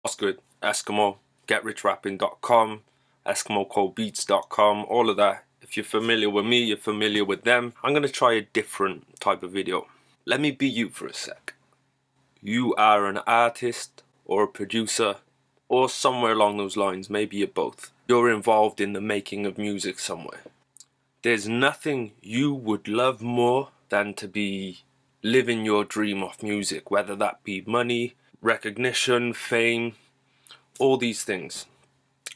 What's good? Esskimo, GetRichRapping.com, EskimoColdBeats.com, all of that. If you're familiar with me, you're familiar with them. I'm going to try a different type of video. Let me be you for a sec. You are an artist or a producer or somewhere along those lines, maybe you're both. You're involved in the making of music somewhere. There's nothing you would love more than to be living your dream off music, whether that be money, recognition, fame, all these things.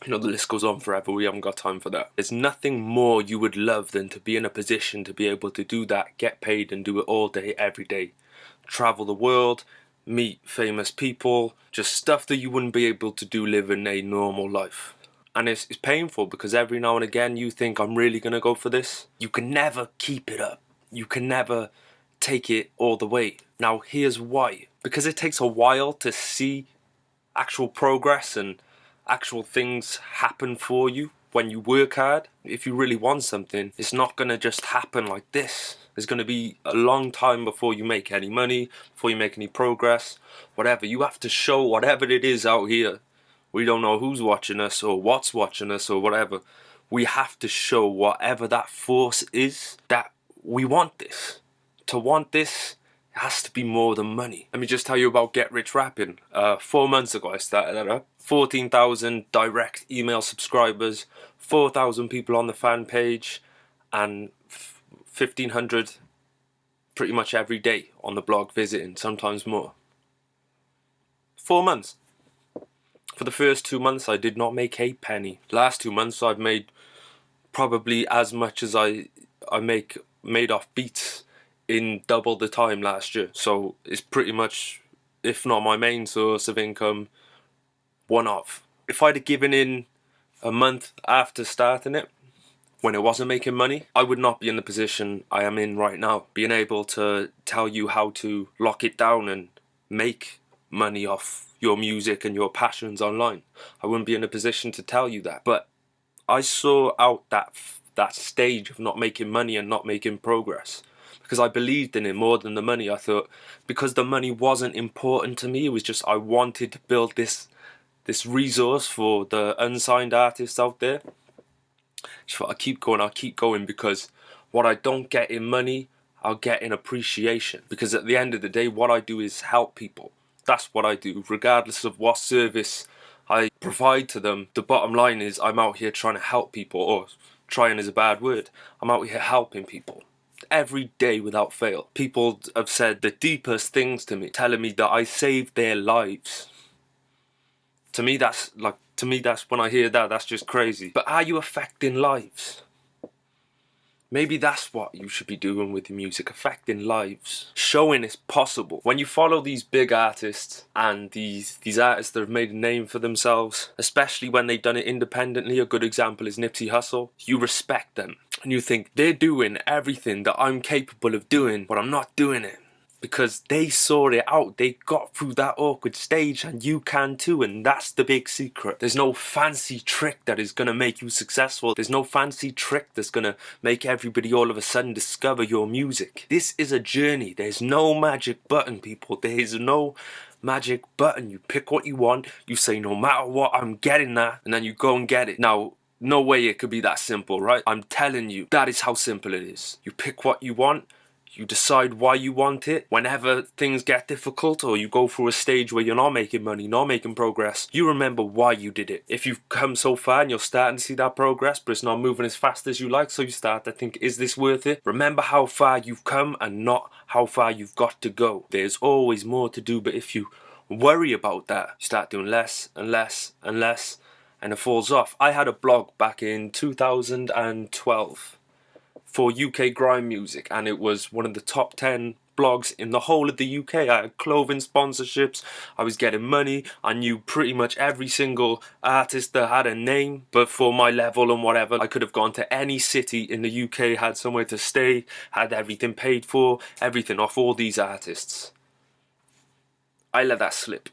You know, the list goes on forever. We haven't got time for that. There's nothing more you would love than to be in a position to be able to do that, get paid and do it all day, every day. Travel the world, meet famous people, just stuff that you wouldn't be able to do living a normal life. And it's painful because every now and again you think, I'm really going to go for this. You can never keep it up. You can never take it all the way. Now here's why. Because it takes a while to see actual progress and actual things happen for you when you work hard. If you really want something, it's not going to just happen like this. There's going to be a long time before you make any money, before you make any progress, whatever. You have to show whatever it is out here. We don't know who's watching us or what's watching us or whatever. We have to show whatever that force is that we want this. To want this, it has to be more than money. Let me just tell you about Get Rich Rapping. 4 months ago I started that up. 14,000 direct email subscribers, 4,000 people on the fan page, and 1,500 pretty much every day on the blog visiting, sometimes more. 4 months. For the first 2 months I did not make a penny. Last 2 months I've made probably as much as I made off beats in double the time last year. So it's pretty much, if not my main source of income, one of. If I'd have given in a month after starting it, when it wasn't making money, I would not be in the position I am in right now, being able to tell you how to lock it down and make money off your music and your passions online. I wouldn't be in a position to tell you that. But I saw out that stage of not making money and not making progress because I believed in it more than the money. I thought because the money wasn't important to me, it was just I wanted to build this resource for the unsigned artists out there. Just thought I'll keep going because what I don't get in money, I'll get in appreciation. Because at the end of the day, what I do is help people. That's what I do, regardless of what service I provide to them. The bottom line is I'm out here trying to help people, or trying is a bad word. I'm out here helping people every day without fail. People have said the deepest things to me, telling me that I saved their lives. To me that's when I hear that, that's just crazy. But are you affecting lives? Maybe that's what you should be doing with your music, affecting lives, showing it's possible. When you follow these big artists and these artists that have made a name for themselves, especially when they've done it independently, a good example is Nipsey Hussle, you respect them and you think they're doing everything that I'm capable of doing, but I'm not doing it. Because they saw it out, they got through that awkward stage, and you can too, and that's the big secret. There's no fancy trick that is gonna make you successful. There's no fancy trick that's gonna make everybody all of a sudden discover your music. This is a journey. There's no magic button, people. There is no magic button. You pick what you want, you say no matter what, I'm getting that, and then you go and get it. Now, no way it could be that simple, right? I'm telling you, that is how simple it is. You pick what you want, you decide why you want it. Whenever things get difficult or you go through a stage where you're not making money, not making progress, you remember why you did it. If you've come so far and you're starting to see that progress, but it's not moving as fast as you like, so you start to think, is this worth it? Remember how far you've come and not how far you've got to go. There's always more to do, but if you worry about that, you start doing less and less and less, and it falls off. I had a blog back in 2012. For UK grime music, and it was one of the top 10 blogs in the whole of the UK. I had clothing sponsorships, I was getting money, I knew pretty much every single artist that had a name, but for my level and whatever, I could have gone to any city in the UK, had somewhere to stay, had everything paid for, everything off all these artists. I let that slip.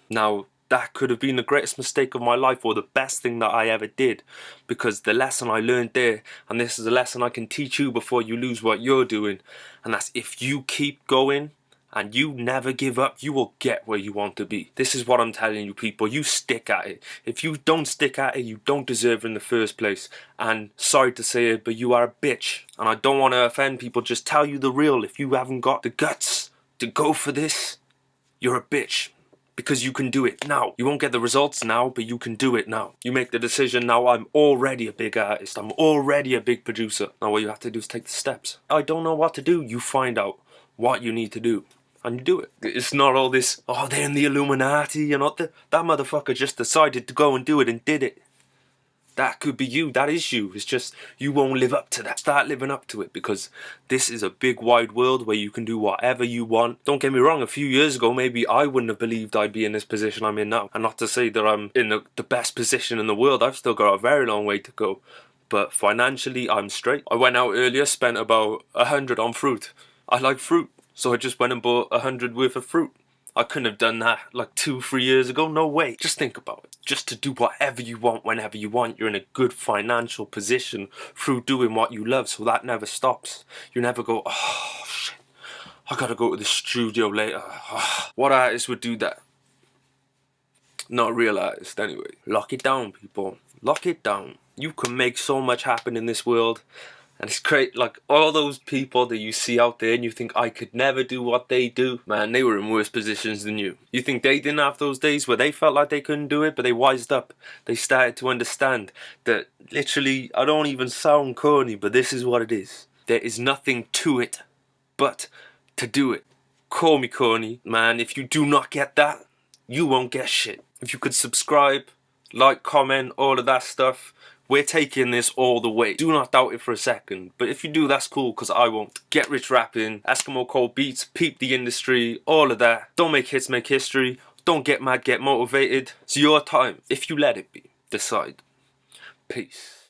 Now, that could have been the greatest mistake of my life, or the best thing that I ever did, because the lesson I learned there, and this is a lesson I can teach you before you lose what you're doing, and that's if you keep going and you never give up, you will get where you want to be. This is what I'm telling you, people. You stick at it. If you don't stick at it, you don't deserve it in the first place. And sorry to say it, but you are a bitch. And I don't want to offend people, just tell you the real. If you haven't got the guts to go for this, you're a bitch. Because you can do it now. You won't get the results now, but you can do it now. You make the decision now. I'm already a big artist. I'm already a big producer. Now what you have to do is take the steps. I don't know what to do. You find out what you need to do. And you do it. It's not all this, oh, they're in the Illuminati, you know, that motherfucker just decided to go and do it and did it. That could be you, that is you. It's just, you won't live up to that. Start living up to it, because this is a big wide world where you can do whatever you want. Don't get me wrong, a few years ago, maybe I wouldn't have believed I'd be in this position I'm in now. And not to say that I'm in the best position in the world, I've still got a very long way to go. But financially, I'm straight. I went out earlier, spent about 100 on fruit. I like fruit. So I just went and bought 100 worth of fruit. I couldn't have done that like 2-3 years ago, no way. Just think about it. Just to do whatever you want, whenever you want. You're in a good financial position through doing what you love, so that never stops. You never go, oh shit, I gotta go to the studio later. Oh. What artist would do that? Not a real artist, anyway. Lock it down, people. Lock it down. You can make so much happen in this world. And it's great, like, all those people that you see out there and you think, I could never do what they do. Man, they were in worse positions than you. You think they didn't have those days where they felt like they couldn't do it, but they wised up. They started to understand that, literally, I don't even sound corny, but this is what it is. There is nothing to it but to do it. Call me corny. Man, if you do not get that, you won't get shit. If you could subscribe, like, comment, all of that stuff, we're taking this all the way. Do not doubt it for a second. But if you do, that's cool, because I won't. Get rich rapping, Esskimo Cold Beats, peep the industry, all of that. Don't make hits, make history. Don't get mad, get motivated. It's your time. If you let it be. Decide. Peace.